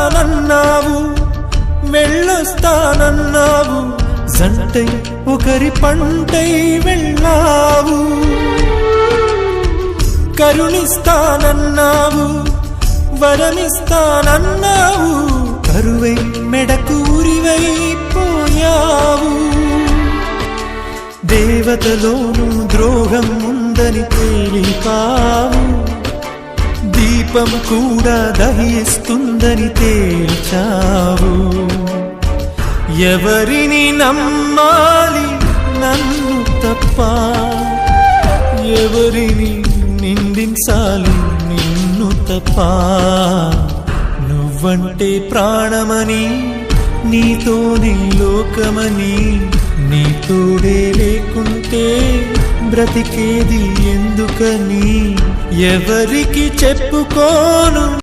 వస్తానన్నావు, వెళ్ళొస్తానన్నావు, జంటై ఒకరి పంటై వెళ్ళావు. కరుణిస్తానన్నావు, వరమిస్తానన్నావు, కరువై మెడకు ఉరివైపోయావు. దేవతలోను ద్రోహం ఉందని తేలిపావు, దీపం కూడా దహిస్తుందని తేల్చావు. ఎవరిని నమ్మాలి నన్ను తప్ప, ఎవరిని నిందించాలి నిన్ను తప్ప. నువ్వంటే ప్రాణమని, నీతోనే లోకమని, నీ తోడే లేకుంటే బ్రతికేది ఎందుకని ఎవరికి చెప్పుకోను.